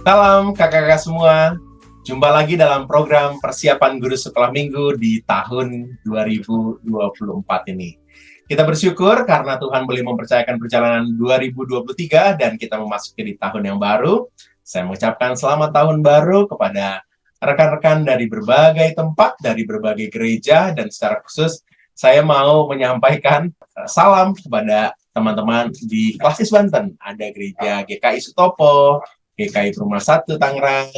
Salam kakak-kakak semua. Jumpa lagi dalam program persiapan guru sekolah minggu di tahun 2024 ini. Kita bersyukur karena Tuhan boleh mempercayakan perjalanan 2023 dan kita memasuki di tahun yang baru. Saya mengucapkan selamat tahun baru kepada rekan-rekan dari berbagai tempat, dari berbagai gereja, dan secara khusus saya mau menyampaikan salam kepada teman-teman di Klasis Banten. Ada gereja GKI Sutopo, GKI Perumahan 1 Tangerang,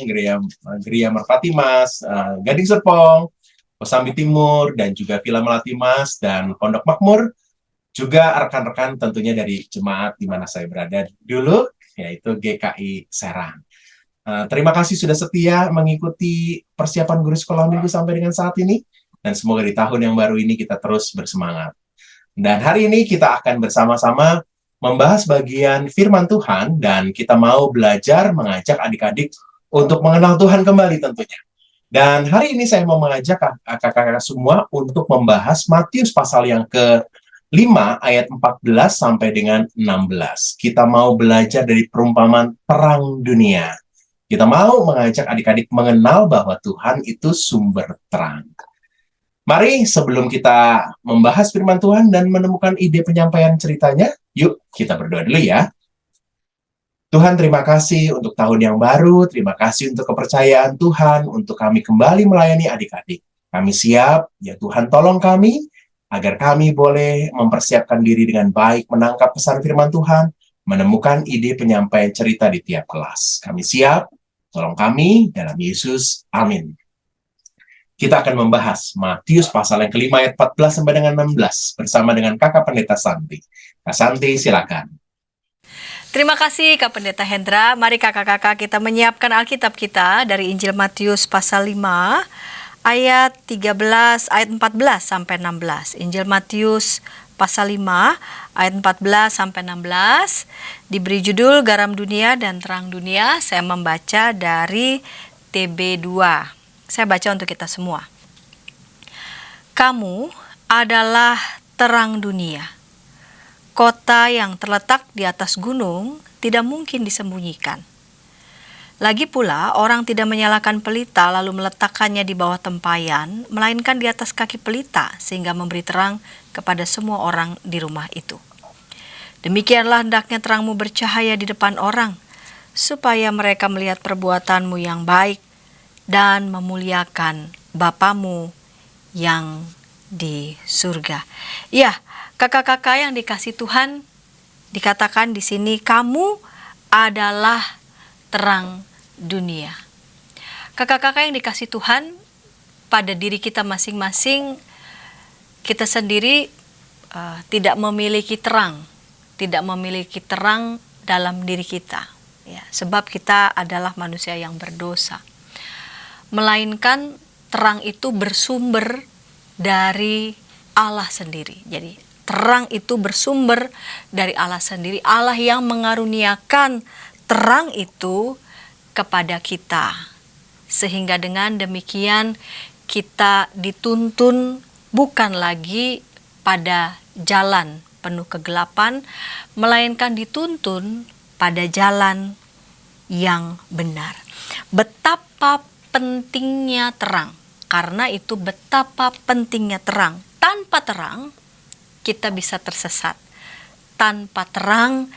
Gereja Merpati Mas, Gading Serpong, Kosambi Timur, dan juga Villa Melati Mas, dan Pondok Makmur, juga rekan-rekan tentunya dari jemaat di mana saya berada dulu, yaitu GKI Serang. Terima kasih sudah setia mengikuti persiapan guru sekolah minggu sampai dengan saat ini, dan semoga di tahun yang baru ini kita terus bersemangat. Dan hari ini kita akan bersama-sama membahas bagian firman Tuhan, dan kita mau belajar mengajak adik-adik untuk mengenal Tuhan kembali tentunya. Dan hari ini saya mau mengajak kakak-kakak semua untuk membahas Matius pasal yang ke-5 ayat 14 sampai dengan 16. Kita mau belajar dari perumpamaan terang dunia. Kita mau mengajak adik-adik mengenal bahwa Tuhan itu sumber terang. Mari sebelum kita membahas firman Tuhan dan menemukan ide penyampaian ceritanya, yuk kita berdoa dulu ya. Tuhan, terima kasih untuk tahun yang baru, terima kasih untuk kepercayaan Tuhan, untuk kami kembali melayani adik-adik. Kami siap, ya Tuhan tolong kami, agar kami boleh mempersiapkan diri dengan baik, menangkap pesan firman Tuhan, menemukan ide penyampaian cerita di tiap kelas. Kami siap, tolong kami, dalam Yesus, amin. Kita akan membahas Matius pasal yang ke-5 ayat 14 sampai dengan 16 bersama dengan Kakak Pendeta Santi. Kak Santi, silakan. Terima kasih Kak Pendeta Hendra. Mari kakak-kakak kita menyiapkan Alkitab kita dari Injil Matius pasal 5 ayat 13 ayat 14 sampai 16. Injil Matius pasal 5 ayat 14 sampai 16 diberi judul Garam Dunia dan Terang Dunia. Saya membaca dari TB2. Saya baca untuk kita semua. Kamu adalah terang dunia. Kota yang terletak di atas gunung tidak mungkin disembunyikan. Lagi pula, orang tidak menyalakan pelita lalu meletakkannya di bawah tempayan, melainkan di atas kaki pelita sehingga memberi terang kepada semua orang di rumah itu. Demikianlah hendaknya terangmu bercahaya di depan orang, supaya mereka melihat perbuatanmu yang baik dan memuliakan Bapamu yang di surga. Ya, kakak-kakak yang dikasih Tuhan, dikatakan di sini kamu adalah terang dunia. Kakak-kakak yang dikasih Tuhan, pada diri kita masing-masing, kita sendiri tidak memiliki terang dalam diri kita. Ya, sebab kita adalah manusia yang berdosa. Melainkan terang itu bersumber dari Allah sendiri. Jadi terang itu bersumber dari Allah sendiri. Allah yang mengaruniakan terang itu kepada kita. Sehingga dengan demikian kita dituntun bukan lagi pada jalan penuh kegelapan, melainkan dituntun pada jalan yang benar. Betapa pentingnya terang. Karena itu betapa pentingnya terang. Tanpa terang kita bisa tersesat. Tanpa terang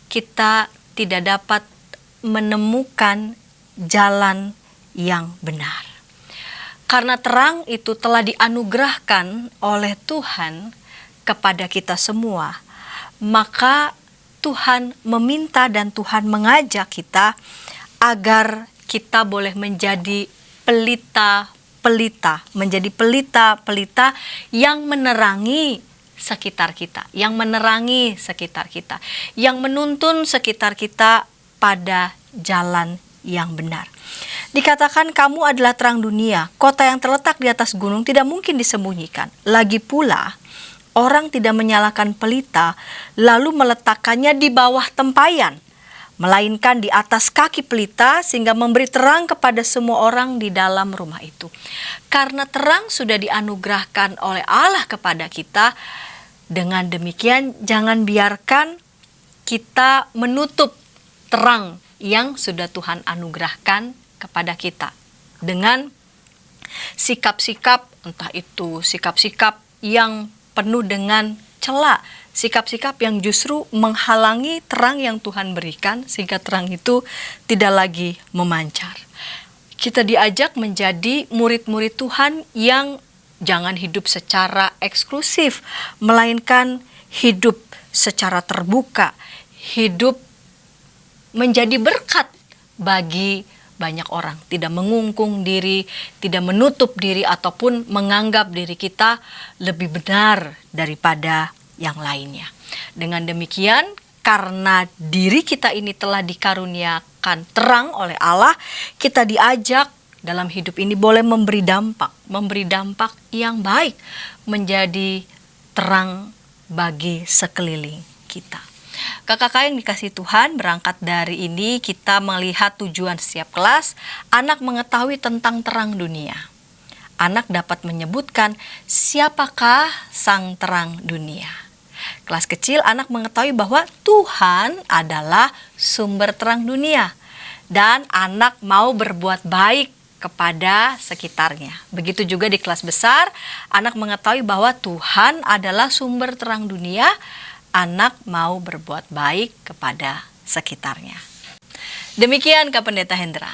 kita tidak dapat menemukan jalan yang benar. Karena terang itu telah dianugerahkan oleh Tuhan kepada kita semua, maka Tuhan meminta dan Tuhan mengajak kita agar kita boleh menjadi pelita-pelita yang menerangi sekitar kita, yang menuntun sekitar kita pada jalan yang benar. Dikatakan kamu adalah terang dunia, kota yang terletak di atas gunung tidak mungkin disembunyikan. Lagi pula, orang tidak menyalakan pelita lalu meletakkannya di bawah tempayan, melainkan di atas kaki pelita sehingga memberi terang kepada semua orang di dalam rumah itu. Karena terang sudah dianugerahkan oleh Allah kepada kita, dengan demikian jangan biarkan kita menutup terang yang sudah Tuhan anugerahkan kepada kita. Dengan sikap-sikap, entah itu sikap-sikap yang penuh dengan cela, sikap-sikap yang justru menghalangi terang yang Tuhan berikan sehingga terang itu tidak lagi memancar. Kita diajak menjadi murid-murid Tuhan yang jangan hidup secara eksklusif, melainkan hidup secara terbuka, hidup menjadi berkat bagi banyak orang, tidak mengungkung diri, tidak menutup diri ataupun menganggap diri kita lebih benar daripada yang lainnya. Dengan demikian, karena diri kita ini telah dikaruniakan terang oleh Allah, kita diajak dalam hidup ini boleh memberi dampak yang baik, menjadi terang bagi sekeliling kita. Kakak-kakak yang dikasihi Tuhan, berangkat dari ini kita melihat tujuan setiap kelas. Anak mengetahui tentang terang dunia. Anak dapat menyebutkan siapakah sang terang dunia. Kelas kecil, anak mengetahui bahwa Tuhan adalah sumber terang dunia. Dan anak mau berbuat baik kepada sekitarnya. Begitu juga di kelas besar, anak mengetahui bahwa Tuhan adalah sumber terang dunia. Anak mau berbuat baik kepada sekitarnya. Demikian Kak Pendeta Hendra.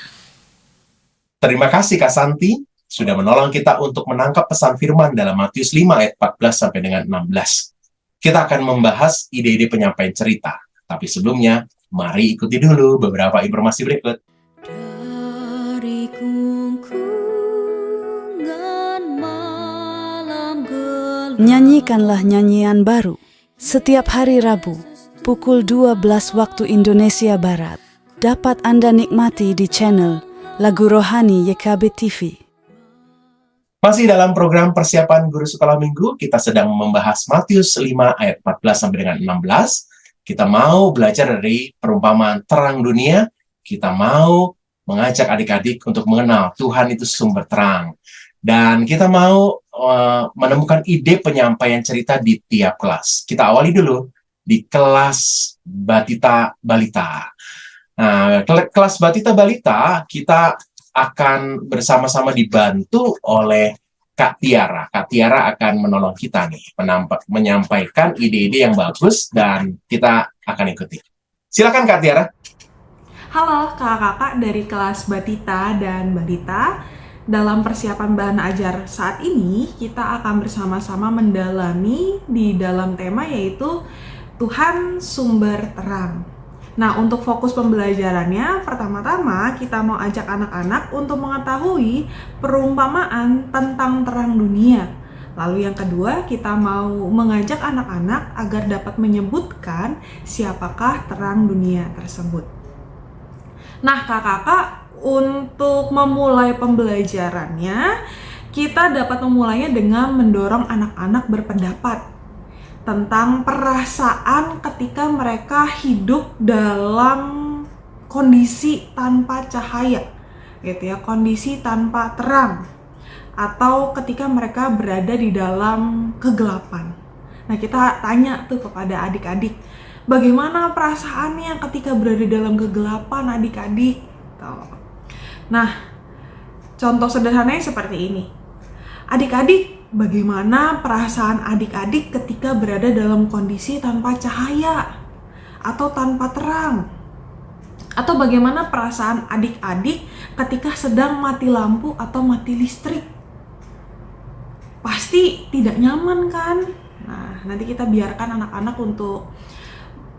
Terima kasih Kak Santi sudah menolong kita untuk menangkap pesan firman dalam Matius 5 ayat 14 sampai dengan 16. Kita akan membahas ide-ide penyampaian cerita. Tapi sebelumnya, mari ikuti dulu beberapa informasi berikut. Dari gungkungan malam gelap. Nyanyikanlah nyanyian baru. Setiap hari Rabu, pukul 12 waktu Indonesia Barat, dapat Anda nikmati di channel Lagu Rohani YKB TV. Masih dalam program persiapan guru sekolah minggu, kita sedang membahas Matius 5 ayat 14 sampai dengan 16. Kita mau belajar dari perumpamaan terang dunia, kita mau mengajak adik-adik untuk mengenal Tuhan itu sumber terang. Dan kita mau menemukan ide penyampaian cerita di tiap kelas. Kita awali dulu di kelas Batita Balita. Nah, kelas Batita Balita kita akan bersama-sama dibantu oleh Kak Tiara. Kak Tiara akan menolong kita nih, menyampaikan ide-ide yang bagus dan kita akan ikuti. Silakan Kak Tiara. Halo kakak-kakak dari kelas Batita dan Balita. Dalam persiapan bahan ajar saat ini, kita akan bersama-sama mendalami di dalam tema yaitu Tuhan sumber terang. Nah, untuk fokus pembelajarannya, pertama-tama kita mau ajak anak-anak untuk mengetahui perumpamaan tentang terang dunia. Lalu yang kedua, kita mau mengajak anak-anak agar dapat menyebutkan siapakah terang dunia tersebut. Nah, kakak-kakak, untuk memulai pembelajarannya, kita dapat memulainya dengan mendorong anak-anak berpendapat tentang perasaan ketika mereka hidup dalam kondisi tanpa cahaya, gitu ya, kondisi tanpa terang, atau ketika mereka berada di dalam kegelapan. Nah, kita tanya tuh kepada adik-adik, bagaimana perasaannya ketika berada dalam kegelapan adik-adik? Nah, contoh sederhananya seperti ini. Adik-adik, bagaimana perasaan adik-adik ketika berada dalam kondisi tanpa cahaya atau tanpa terang? Atau bagaimana perasaan adik-adik ketika sedang mati lampu atau mati listrik? Pasti tidak nyaman kan? Nah, nanti kita biarkan anak-anak untuk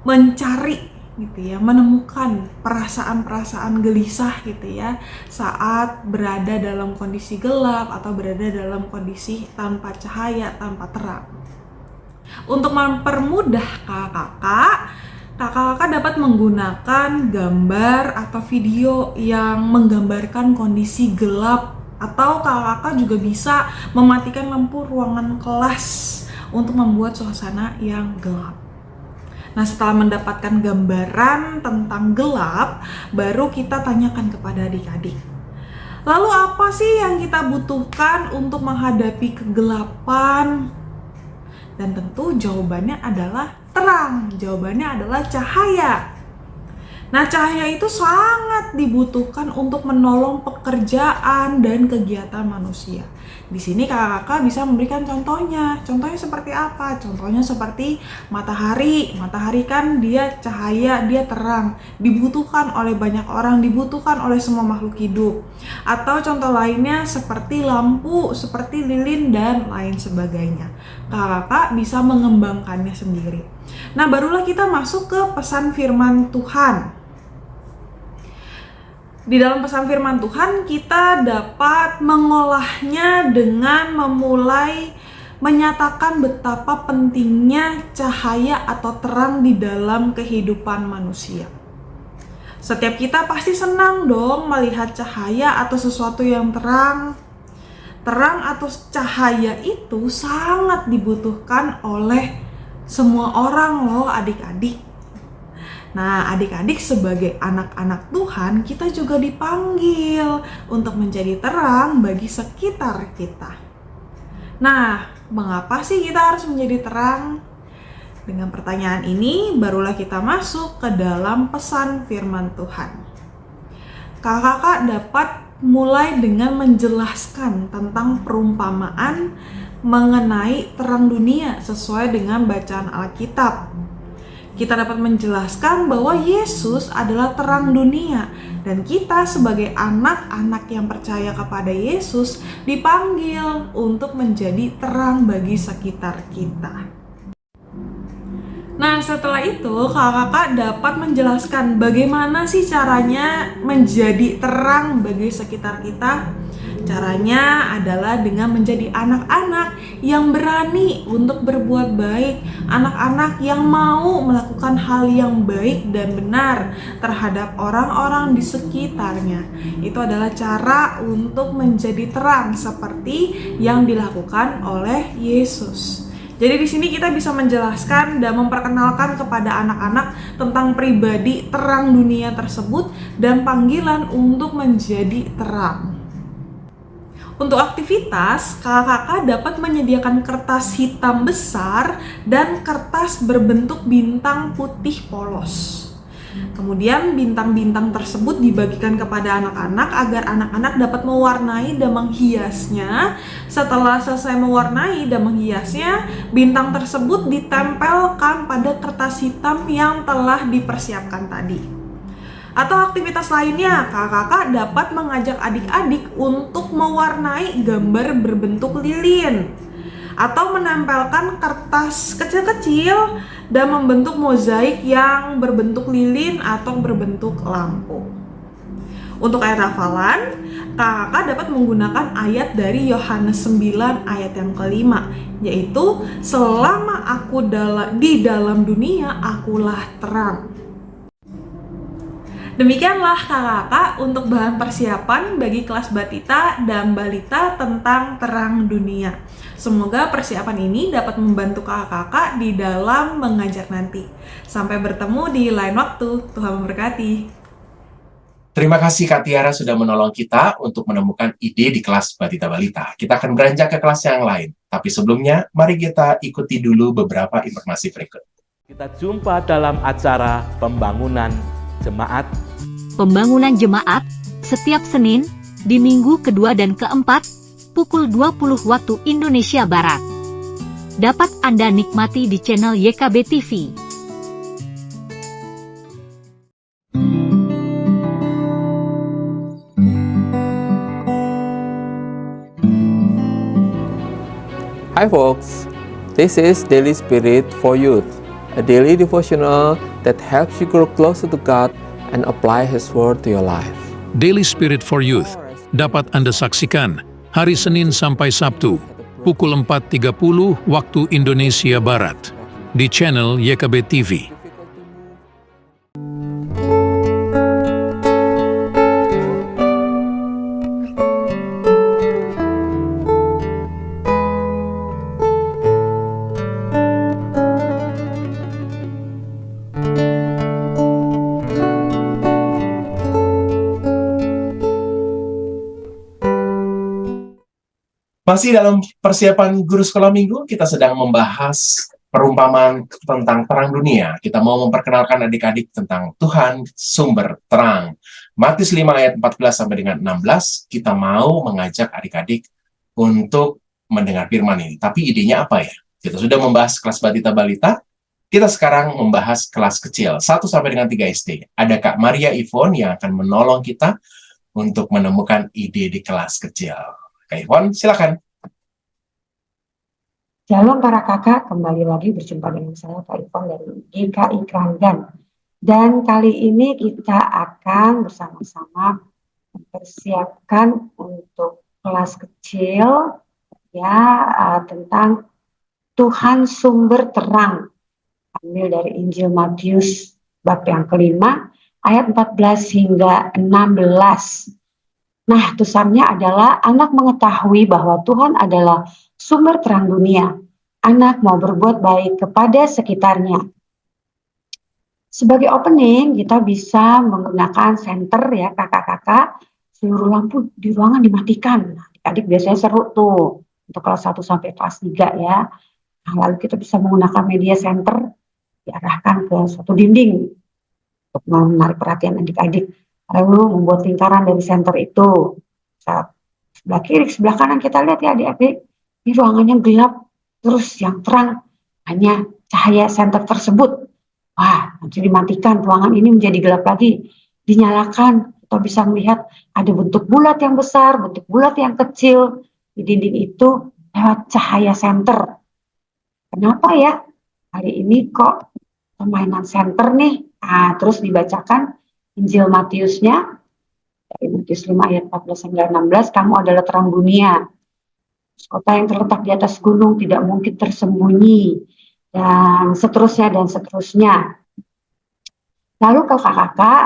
mencari gitu ya, menemukan perasaan-perasaan gelisah gitu ya saat berada dalam kondisi gelap atau berada dalam kondisi tanpa cahaya, tanpa terang. Untuk mempermudah kakak-kakak dapat menggunakan gambar atau video yang menggambarkan kondisi gelap, atau kakak-kakak juga bisa mematikan lampu ruangan kelas untuk membuat suasana yang gelap. Nah, setelah mendapatkan gambaran tentang gelap, baru kita tanyakan kepada adik-adik. Lalu apa sih yang kita butuhkan untuk menghadapi kegelapan? Dan tentu jawabannya adalah terang, jawabannya adalah cahaya. Nah, cahaya itu sangat dibutuhkan untuk menolong pekerjaan dan kegiatan manusia. Di sini kakak-kakak bisa memberikan contohnya. Contohnya seperti apa? Contohnya seperti matahari. Matahari kan dia cahaya, dia terang. Dibutuhkan oleh banyak orang, dibutuhkan oleh semua makhluk hidup. Atau contoh lainnya seperti lampu, seperti lilin, dan lain sebagainya. Kakak-kakak bisa mengembangkannya sendiri. Nah, barulah kita masuk ke pesan firman Tuhan. Di dalam pesan firman Tuhan, kita dapat mengolahnya dengan memulai menyatakan betapa pentingnya cahaya atau terang di dalam kehidupan manusia. Setiap kita pasti senang dong melihat cahaya atau sesuatu yang terang. Terang atau cahaya itu sangat dibutuhkan oleh semua orang loh, adik-adik. Nah, adik-adik sebagai anak-anak Tuhan, kita juga dipanggil untuk menjadi terang bagi sekitar kita. Nah, mengapa sih kita harus menjadi terang? Dengan pertanyaan ini, barulah kita masuk ke dalam pesan firman Tuhan. Kakak-kakak dapat mulai dengan menjelaskan tentang perumpamaan mengenai terang dunia sesuai dengan bacaan Alkitab. Kita dapat menjelaskan bahwa Yesus adalah terang dunia dan kita sebagai anak-anak yang percaya kepada Yesus dipanggil untuk menjadi terang bagi sekitar kita. Nah, setelah itu kakak-kakak dapat menjelaskan bagaimana sih caranya menjadi terang bagi sekitar kita. Caranya adalah dengan menjadi anak-anak yang berani untuk berbuat baik, anak-anak yang mau melakukan hal yang baik dan benar terhadap orang-orang di sekitarnya. Itu adalah cara untuk menjadi terang seperti yang dilakukan oleh Yesus. Jadi di sini kita bisa menjelaskan dan memperkenalkan kepada anak-anak tentang pribadi terang dunia tersebut dan panggilan untuk menjadi terang. Untuk aktivitas, kakak-kakak dapat menyediakan kertas hitam besar dan kertas berbentuk bintang putih polos. Kemudian bintang-bintang tersebut dibagikan kepada anak-anak agar anak-anak dapat mewarnai dan menghiasnya. Setelah selesai mewarnai dan menghiasnya, bintang tersebut ditempelkan pada kertas hitam yang telah dipersiapkan tadi. Atau aktivitas lainnya, kakak-kakak dapat mengajak adik-adik untuk mewarnai gambar berbentuk lilin atau menempelkan kertas kecil-kecil dan membentuk mozaik yang berbentuk lilin atau berbentuk lampu. Untuk ayat hafalan, kakak dapat menggunakan ayat dari Yohanes 9 ayat yang kelima, yaitu selama aku di dalam dunia, akulah terang. Demikianlah kakak-kakak untuk bahan persiapan bagi kelas Batita dan Balita tentang terang dunia. Semoga persiapan ini dapat membantu kakak-kakak di dalam mengajar nanti. Sampai bertemu di lain waktu. Tuhan memberkati. Terima kasih Kak Tiara sudah menolong kita untuk menemukan ide di kelas Batita Balita. Kita akan beranjak ke kelas yang lain. Tapi sebelumnya, mari kita ikuti dulu beberapa informasi berikut. Kita jumpa dalam acara pembangunan jemaat. Pembangunan jemaat setiap Senin di minggu kedua dan keempat pukul 20 waktu Indonesia Barat. Dapat Anda nikmati di channel YKB TV. Hi folks, this is Daily Spirit for Youth, a daily devotional that helps you grow closer to God and apply His Word to your life. Daily Spirit for Youth dapat Anda saksikan hari Senin sampai Sabtu pukul 4.30 waktu Indonesia Barat di channel YKB TV. Masih dalam persiapan guru sekolah minggu, kita sedang membahas perumpamaan tentang terang dunia. Kita mau memperkenalkan adik-adik tentang Tuhan sumber terang. Matius 5 ayat 14 sampai dengan 16, kita mau mengajak adik-adik untuk mendengar firman ini. Tapi idenya apa ya? Kita sudah membahas kelas batita balita, kita sekarang membahas kelas kecil, 1 sampai dengan 3 SD. Ada Kak Maria Yvonne yang akan menolong kita untuk menemukan ide di kelas kecil. Kak Yvonne, silakan. Shalom para kakak, kembali lagi berjumpa dengan saya Kak Ipon dari GKI Keranggan. Dan kali ini kita akan bersama-sama mempersiapkan untuk kelas kecil ya tentang Tuhan sumber terang. Ambil dari Injil Matius bab yang kelima ayat 14 hingga 16. Nah, tulisannya adalah anak mengetahui bahwa Tuhan adalah sumber terang dunia. Anak mau berbuat baik kepada sekitarnya. Sebagai opening, kita bisa menggunakan senter ya kakak-kakak. Seluruh lampu di ruangan dimatikan. Nah, adik biasanya seru tuh untuk kelas 1 sampai kelas 3 ya. Nah, lalu kita bisa menggunakan media center diarahkan ke suatu dinding untuk menarik perhatian adik-adik. Lalu membuat lingkaran dari center itu. Sebelah kiri, sebelah kanan kita lihat ya adik-adik. Ini ruangannya gelap, terus yang terang hanya cahaya center tersebut. Wah, nanti dimatikan, ruangan ini menjadi gelap lagi. Dinyalakan, kita bisa melihat ada bentuk bulat yang besar, bentuk bulat yang kecil. Di dinding itu lewat cahaya center. Kenapa ya? Hari ini kok permainan center nih? Nah, terus dibacakan Injil Matiusnya, dari Matius 5 ayat 14 hingga 16, kamu adalah terang dunia. Kota yang terletak di atas gunung tidak mungkin tersembunyi. Dan seterusnya dan seterusnya. Lalu kakak-kakak,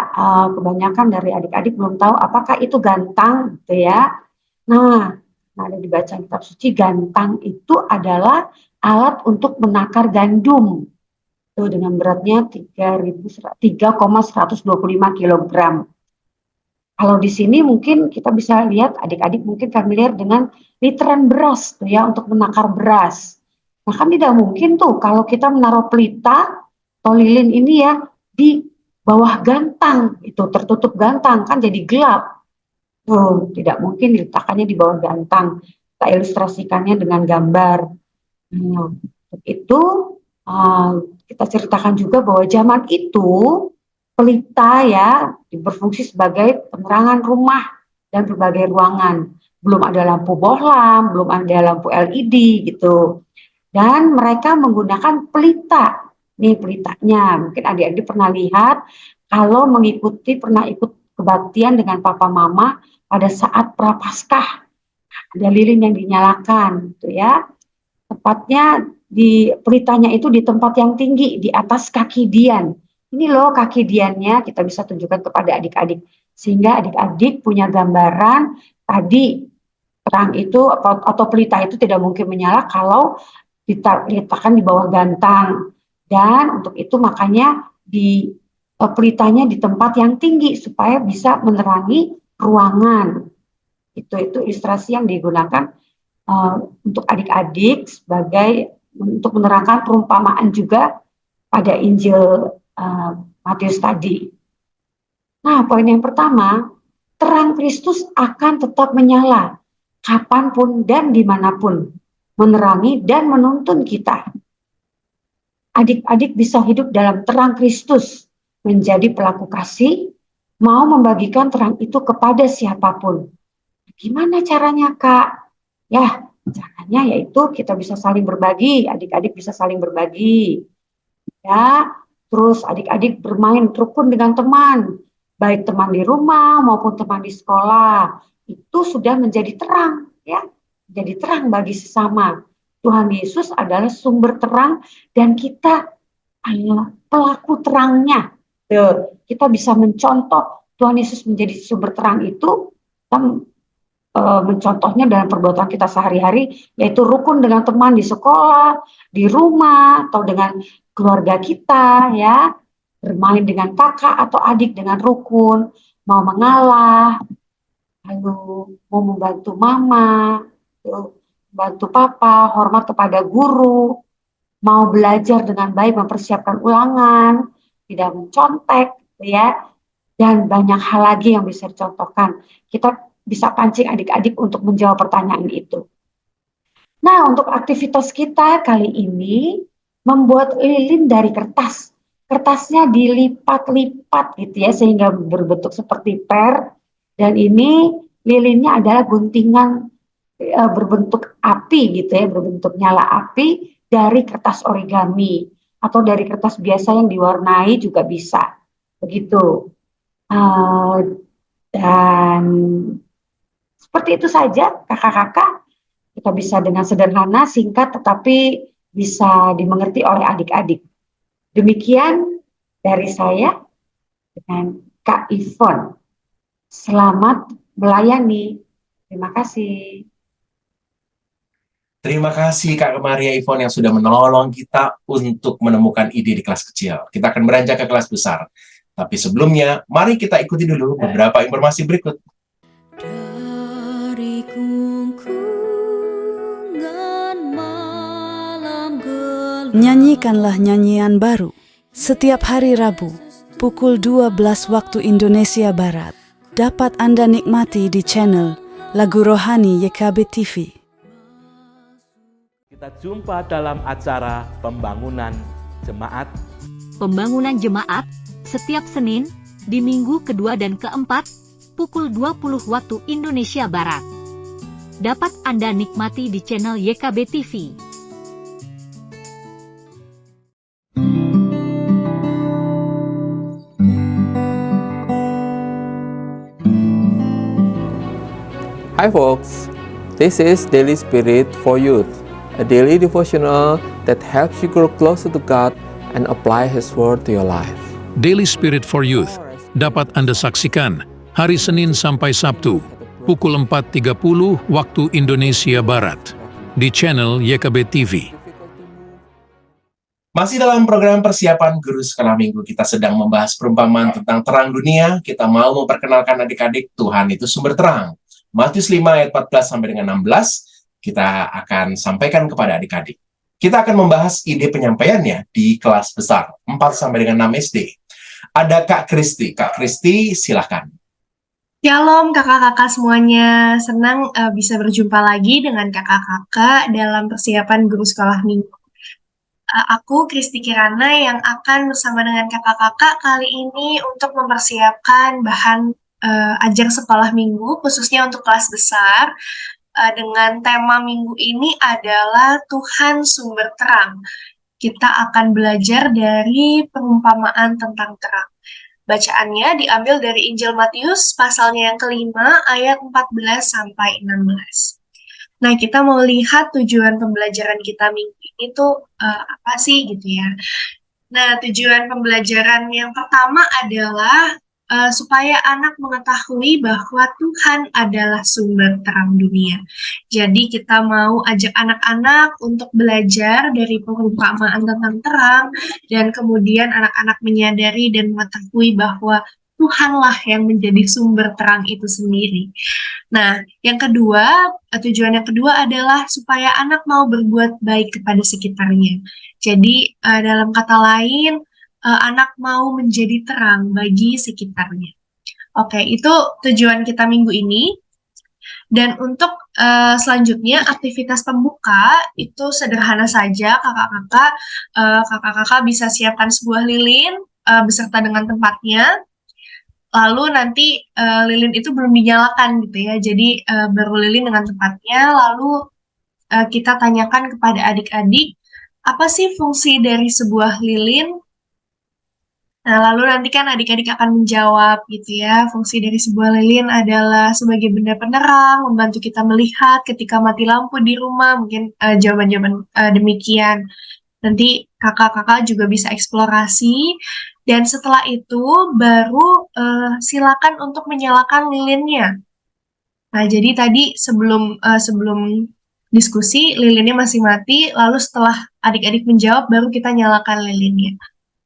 kebanyakan dari adik-adik belum tahu apakah itu gantang, gitu ya. Nah, ada dibaca kitab suci, gantang itu adalah alat untuk menakar gandum. Itu dengan beratnya 3,125 kg. Kalau di sini mungkin kita bisa lihat adik-adik mungkin familiar dengan literan beras tuh ya untuk menakar beras. Nah kan tidak mungkin tuh kalau kita menaruh pelita atau lilin ini ya di bawah gantang, itu tertutup gantang kan jadi gelap. Tuh tidak mungkin diletakkannya di bawah gantang. Kita ilustrasikannya dengan gambar. Nah, itu kita ceritakan juga bahwa zaman itu pelita ya berfungsi sebagai penerangan rumah dan berbagai ruangan. Belum ada lampu bohlam, belum ada lampu LED gitu. Dan mereka menggunakan pelita. Nih pelitanya, mungkin adik-adik pernah lihat kalau pernah ikut kebaktian dengan papa mama pada saat Prapaskah. Ada lilin yang dinyalakan gitu ya. Tepatnya di pelitanya itu di tempat yang tinggi, di atas kaki dian. Ini loh kaki diannya, kita bisa tunjukkan kepada adik-adik. Sehingga adik-adik punya gambaran tadi terang itu atau pelita itu tidak mungkin menyala kalau diletakkan di bawah gantang. Dan untuk itu makanya di pelitanya di tempat yang tinggi supaya bisa menerangi ruangan. Itu ilustrasi yang digunakan untuk adik-adik sebagai untuk menerangkan perumpamaan juga pada Injil Matius tadi. Nah, poin yang pertama, terang Kristus akan tetap menyala kapanpun dan dimanapun, menerangi dan menuntun kita. Adik-adik bisa hidup dalam terang Kristus, menjadi pelaku kasih, mau membagikan terang itu kepada siapapun. Gimana caranya, Kak? Ya, caranya yaitu kita bisa saling berbagi, adik-adik bisa saling berbagi. Ya, terus adik-adik bermain rukun dengan teman, baik teman di rumah maupun teman di sekolah. Itu sudah menjadi terang, ya. Jadi terang bagi sesama. Tuhan Yesus adalah sumber terang dan kita adalah pelaku terangnya. Kita bisa mencontoh Tuhan Yesus menjadi sumber terang itu, kita mencontohnya dalam perbuatan kita sehari-hari, yaitu rukun dengan teman di sekolah, di rumah, atau dengan keluarga kita, ya, bermain dengan kakak atau adik dengan rukun, mau mengalah, lalu mau membantu mama, bantu papa, hormat kepada guru. mau belajar dengan baik, mempersiapkan ulangan, tidak mencontek, ya, dan banyak hal lagi yang bisa dicontohkan. Kita bisa pancing adik-adik untuk menjawab pertanyaan itu. Nah, untuk aktivitas kita kali ini membuat lilin dari kertas. Kertasnya dilipat-lipat gitu ya, sehingga berbentuk seperti per. Dan ini lilinnya adalah guntingan berbentuk api gitu ya, berbentuk nyala api dari kertas origami. Atau dari kertas biasa yang diwarnai juga bisa. Begitu. Dan seperti itu saja kakak-kakak. Kita bisa dengan sederhana, singkat, tetapi bisa dimengerti oleh adik-adik. Demikian dari saya dengan Kak Ivon. Selamat melayani. Terima kasih. Terima kasih Kak Maria Ivon yang sudah menolong kita untuk menemukan ide di kelas kecil. Kita akan beranjak ke kelas besar. Tapi sebelumnya, mari kita ikuti dulu beberapa informasi berikut. Dari kungkungan malam gelap. Nyanyikanlah nyanyian baru setiap hari Rabu pukul 12 waktu Indonesia Barat. Dapat Anda nikmati di channel Lagu Rohani YKB TV. Kita jumpa dalam acara pembangunan jemaat. Pembangunan jemaat setiap Senin di minggu kedua dan keempat pukul 20 waktu Indonesia Barat. Dapat Anda nikmati di channel YKB TV. Hi folks, this is Daily Spirit for Youth, a daily devotional that helps you grow closer to God and apply His Word to your life. Daily Spirit for Youth dapat Anda saksikan hari Senin sampai Sabtu pukul 4.30 waktu Indonesia Barat di channel YKB TV. Masih dalam program persiapan guru sekolah minggu, kita sedang membahas perumpamaan tentang terang dunia. Kita mau memperkenalkan adik-adik, Tuhan itu sumber terang. Matius 5 ayat 14 sampai dengan 16, kita akan sampaikan kepada adik-adik. Kita akan membahas ide penyampaiannya di kelas besar, 4 sampai dengan 6 SD. Ada Kak Kristi. Kak Kristi, silahkan. Shalom kakak-kakak semuanya, senang bisa berjumpa lagi dengan kakak-kakak dalam persiapan guru sekolah minggu. Aku Kristi Kirana yang akan bersama dengan kakak-kakak kali ini untuk mempersiapkan bahan ajar sekolah minggu, khususnya untuk kelas besar. Dengan tema minggu ini adalah Tuhan Sumber Terang. Kita akan belajar dari perumpamaan tentang terang. Bacaannya diambil dari Injil Matius pasalnya yang kelima ayat 14 sampai 16. Nah, kita mau lihat tujuan pembelajaran kita minggu ini tuh apa sih gitu ya. Nah, tujuan pembelajaran yang pertama adalah supaya anak mengetahui bahwa Tuhan adalah sumber terang dunia. Jadi kita mau ajak anak-anak untuk belajar dari perumpamaan tentang terang, dan kemudian anak-anak menyadari dan mengetahui bahwa Tuhanlah yang menjadi sumber terang itu sendiri. Nah, yang kedua, tujuan yang kedua adalah supaya anak mau berbuat baik kepada sekitarnya. Jadi, dalam kata lain, anak mau menjadi terang bagi sekitarnya. Oke, itu tujuan kita minggu ini. Dan untuk selanjutnya, aktivitas pembuka itu sederhana saja, kakak-kakak. Kakak-kakak bisa siapkan sebuah lilin beserta dengan tempatnya. Lalu nanti lilin itu belum dinyalakan gitu ya, jadi baru lilin dengan tempatnya. Lalu kita tanyakan kepada adik-adik, apa sih fungsi dari sebuah lilin? Nah, lalu nanti kan adik-adik akan menjawab gitu ya, fungsi dari sebuah lilin adalah sebagai benda penerang, membantu kita melihat ketika mati lampu di rumah, mungkin jawaban-jawaban demikian. Nanti kakak-kakak juga bisa eksplorasi, dan setelah itu baru silakan untuk menyalakan lilinnya. Nah, jadi tadi sebelum diskusi, lilinnya masih mati, lalu setelah adik-adik menjawab, baru kita nyalakan lilinnya.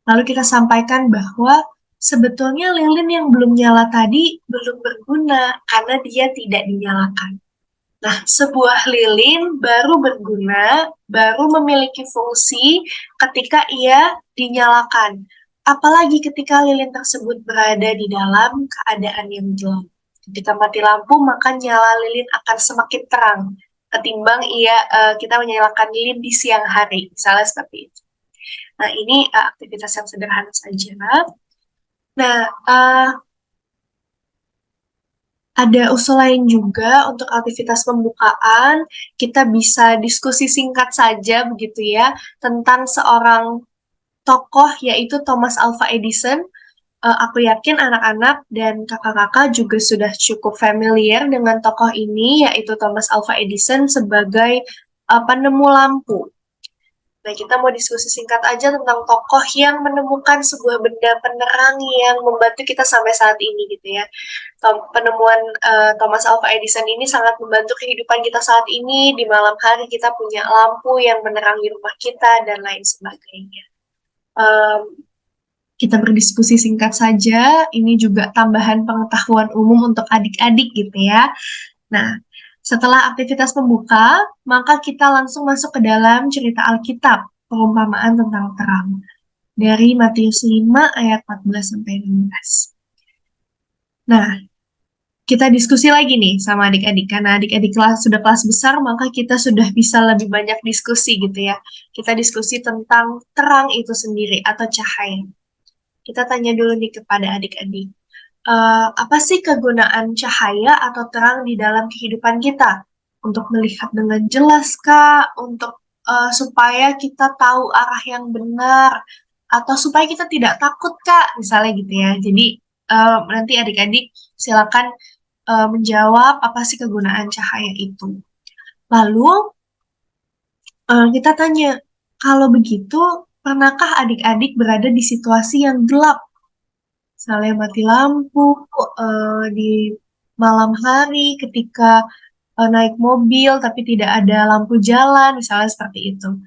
Lalu kita sampaikan bahwa sebetulnya lilin yang belum nyala tadi belum berguna karena dia tidak dinyalakan. Nah, sebuah lilin baru berguna, baru memiliki fungsi ketika ia dinyalakan. Apalagi ketika lilin tersebut berada di dalam keadaan yang gelap. Ketika mati lampu, maka nyala lilin akan semakin terang ketimbang kita menyalakan lilin di siang hari, misalnya seperti itu. Nah, ini aktivitas yang sederhana saja. Nah, ada usul lain juga untuk aktivitas pembukaan. Kita bisa diskusi singkat saja begitu ya tentang seorang tokoh yaitu Thomas Alva Edison. Aku yakin anak-anak dan kakak-kakak juga sudah cukup familiar dengan tokoh ini yaitu Thomas Alva Edison sebagai penemu lampu. Nah, kita mau diskusi singkat aja tentang tokoh yang menemukan sebuah benda penerang yang membantu kita sampai saat ini gitu ya. Penemuan Thomas Alva Edison ini sangat membantu kehidupan kita saat ini. Di malam hari kita punya lampu yang menerangi rumah kita dan lain sebagainya. Kita berdiskusi singkat saja. Ini juga tambahan pengetahuan umum untuk adik-adik gitu ya. Nah, setelah aktivitas pembuka, maka kita langsung masuk ke dalam cerita Alkitab, perumpamaan tentang terang. Dari Matius 5 ayat 14-15. Nah, kita diskusi lagi nih sama adik-adik. Karena adik-adik sudah kelas besar, maka kita sudah bisa lebih banyak diskusi gitu ya. Kita diskusi tentang terang itu sendiri atau cahaya. Kita tanya dulu nih kepada adik-adik. Apa sih kegunaan cahaya atau terang di dalam kehidupan kita? Untuk melihat dengan jelas kah? Untuk supaya kita tahu arah yang benar? Atau supaya kita tidak takut kah? Misalnya gitu ya. Jadi nanti adik-adik silakan menjawab apa sih kegunaan cahaya itu. Lalu kita tanya, kalau begitu pernahkah adik-adik berada di situasi yang gelap? Misalnya mati lampu di malam hari ketika naik mobil tapi tidak ada lampu jalan, misalnya seperti itu.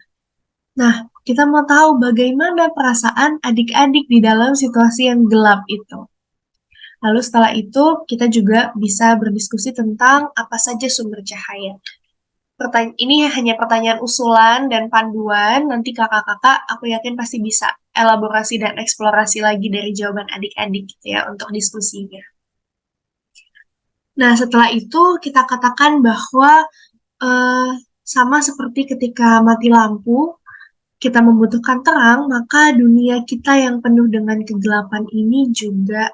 Nah, kita mau tahu bagaimana perasaan adik-adik di dalam situasi yang gelap itu. Lalu setelah itu kita juga bisa berdiskusi tentang apa saja sumber cahaya. Ini hanya pertanyaan usulan dan panduan, nanti kakak-kakak aku yakin pasti bisa elaborasi dan eksplorasi lagi dari jawaban adik-adik gitu ya untuk diskusinya. Nah, setelah itu kita katakan bahwa sama seperti ketika mati lampu, kita membutuhkan terang, maka dunia kita yang penuh dengan kegelapan ini juga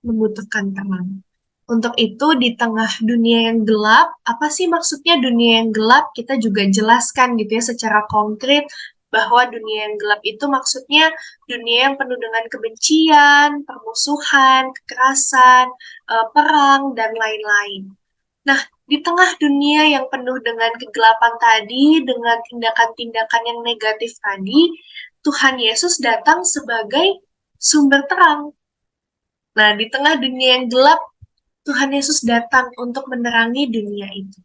membutuhkan terang. Untuk itu, di tengah dunia yang gelap, apa sih maksudnya dunia yang gelap? Kita juga jelaskan gitu ya secara konkret bahwa dunia yang gelap itu maksudnya dunia yang penuh dengan kebencian, permusuhan, kekerasan, perang, dan lain-lain. Nah, di tengah dunia yang penuh dengan kegelapan tadi, dengan tindakan-tindakan yang negatif tadi, Tuhan Yesus datang sebagai sumber terang. Nah, di tengah dunia yang gelap, Tuhan Yesus datang untuk menerangi dunia itu.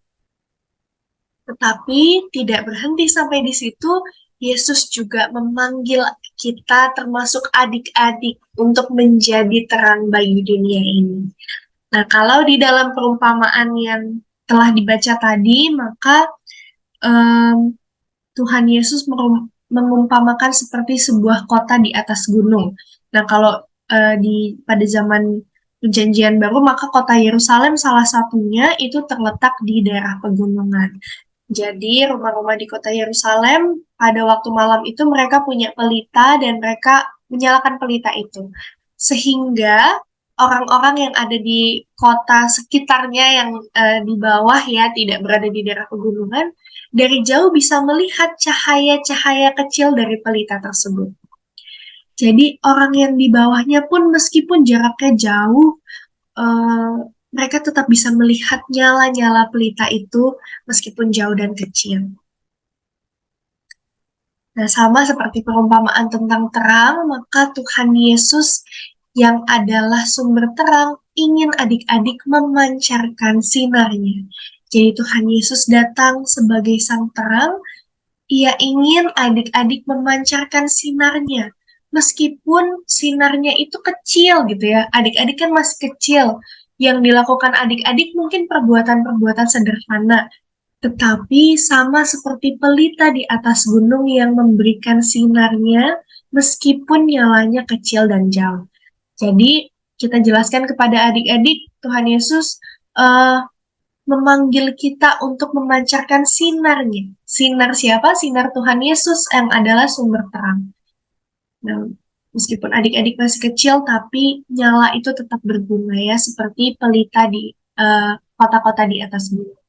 Tetapi tidak berhenti sampai di situ, Yesus juga memanggil kita termasuk adik-adik untuk menjadi terang bagi dunia ini. Nah, kalau di dalam perumpamaan yang telah dibaca tadi, maka Tuhan Yesus mengumpamakan seperti sebuah kota di atas gunung. Nah, kalau pada zaman Perjanjian Baru, maka kota Yerusalem salah satunya itu terletak di daerah pegunungan. Jadi rumah-rumah di kota Yerusalem pada waktu malam itu mereka punya pelita dan mereka menyalakan pelita itu. Sehingga orang-orang yang ada di kota sekitarnya yang di bawah ya, tidak berada di daerah pegunungan, dari jauh bisa melihat cahaya-cahaya kecil dari pelita tersebut. Jadi orang yang di bawahnya pun meskipun jaraknya jauh, mereka tetap bisa melihat nyala-nyala pelita itu meskipun jauh dan kecil. Nah, sama seperti perumpamaan tentang terang, maka Tuhan Yesus yang adalah sumber terang ingin adik-adik memancarkan sinarnya. Jadi Tuhan Yesus datang sebagai sang terang, Ia ingin adik-adik memancarkan sinarnya. Meskipun sinarnya itu kecil gitu ya, adik-adik kan masih kecil, yang dilakukan adik-adik mungkin perbuatan-perbuatan sederhana, tetapi sama seperti pelita di atas gunung yang memberikan sinarnya meskipun nyalanya kecil dan jauh. Jadi kita jelaskan kepada adik-adik, Tuhan Yesus memanggil kita untuk memancarkan sinarnya. Sinar siapa? Sinar Tuhan Yesus yang adalah sumber terang. Nah, meskipun adik-adik masih kecil, tapi nyala itu tetap berguna ya, seperti pelita di kota-kota di atas gunung.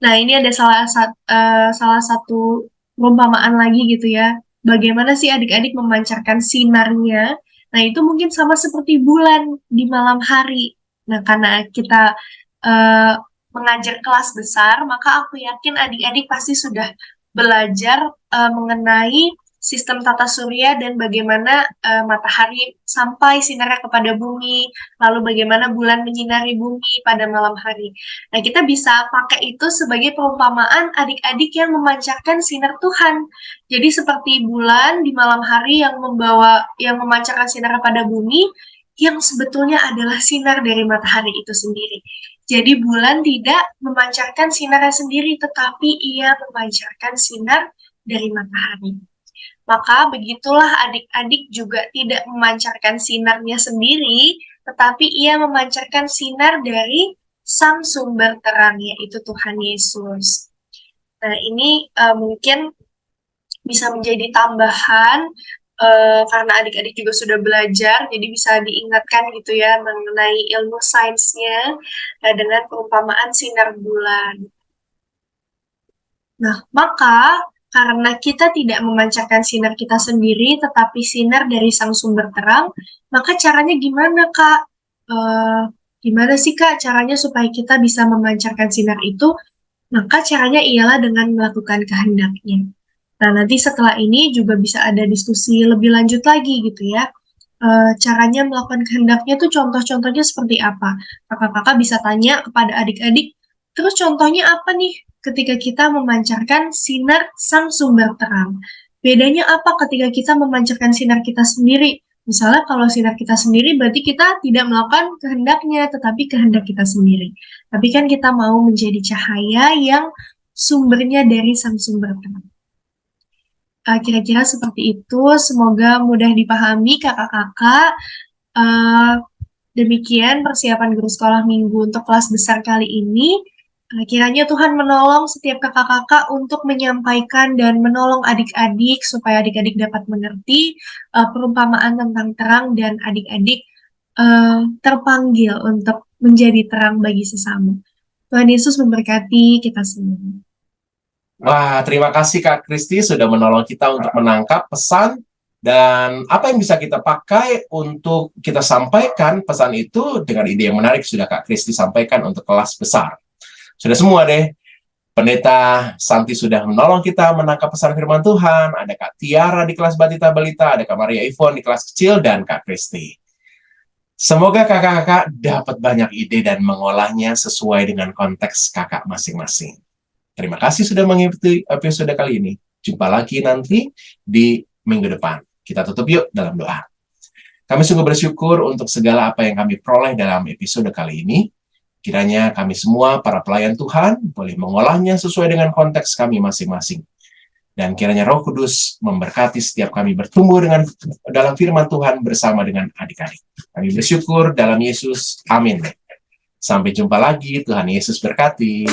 Nah, ini ada salah satu perumpamaan lagi gitu ya. Bagaimana sih adik-adik memancarkan sinarnya? Nah, itu mungkin sama seperti bulan di malam hari. Nah, karena kita mengajar kelas besar, maka aku yakin adik-adik pasti sudah belajar mengenai sistem tata surya dan bagaimana matahari sampai sinarnya kepada bumi, lalu bagaimana bulan menyinari bumi pada malam hari. Nah, kita bisa pakai itu sebagai perumpamaan adik-adik yang memancarkan sinar Tuhan. Jadi seperti bulan di malam hari yang memancarkan sinar pada bumi, yang sebetulnya adalah sinar dari matahari itu sendiri. Jadi bulan tidak memancarkan sinarnya sendiri, tetapi ia memancarkan sinar dari matahari. Maka begitulah adik-adik juga tidak memancarkan sinarnya sendiri, tetapi ia memancarkan sinar dari sang sumber terang, yaitu Tuhan Yesus. Nah, ini mungkin bisa menjadi tambahan karena adik-adik juga sudah belajar, jadi bisa diingatkan gitu ya mengenai ilmu sainsnya dengan perumpamaan sinar bulan. Nah, maka karena kita tidak memancarkan sinar kita sendiri, tetapi sinar dari sang sumber terang, maka caranya gimana, Kak? Gimana sih, Kak, caranya supaya kita bisa memancarkan sinar itu? Maka caranya ialah dengan melakukan kehendaknya. Nah, nanti setelah ini juga bisa ada diskusi lebih lanjut lagi gitu ya. Caranya melakukan kehendaknya tuh contoh-contohnya seperti apa? Kakak-kakak bisa tanya kepada adik-adik, terus contohnya apa nih ketika kita memancarkan sinar sang sumber terang? Bedanya apa ketika kita memancarkan sinar kita sendiri? Misalnya kalau sinar kita sendiri berarti kita tidak melakukan kehendaknya, tetapi kehendak kita sendiri. Tapi kan kita mau menjadi cahaya yang sumbernya dari sang sumber terang. Kira-kira seperti itu, semoga mudah dipahami kakak-kakak. Demikian persiapan guru sekolah minggu untuk kelas besar kali ini. Kiranya Tuhan menolong setiap kakak-kakak untuk menyampaikan dan menolong adik-adik supaya adik-adik dapat mengerti perumpamaan tentang terang dan adik-adik terpanggil untuk menjadi terang bagi sesama. Tuhan Yesus memberkati kita semua. Wah, terima kasih Kak Kristi sudah menolong kita untuk menangkap pesan dan apa yang bisa kita pakai untuk kita sampaikan pesan itu dengan ide yang menarik sudah Kak Kristi sampaikan untuk kelas besar. Sudah semua deh. Pendeta Santi sudah menolong kita menangkap pesan firman Tuhan. Ada Kak Tiara di kelas Batita Balita, ada Kak Maria Ivon di kelas kecil, dan Kak Kristi. Semoga kakak-kakak dapat banyak ide dan mengolahnya sesuai dengan konteks kakak masing-masing. Terima kasih sudah mengikuti episode kali ini. Jumpa lagi nanti di minggu depan. Kita tutup yuk dalam doa. Kami sungguh bersyukur untuk segala apa yang kami peroleh dalam episode kali ini. Kiranya kami semua, para pelayan Tuhan, boleh mengolahnya sesuai dengan konteks kami masing-masing. Dan kiranya Roh Kudus memberkati setiap kami bertumbuh dalam firman Tuhan bersama dengan adik-adik. Kami bersyukur dalam Yesus. Amin. Sampai jumpa lagi. Tuhan Yesus berkati.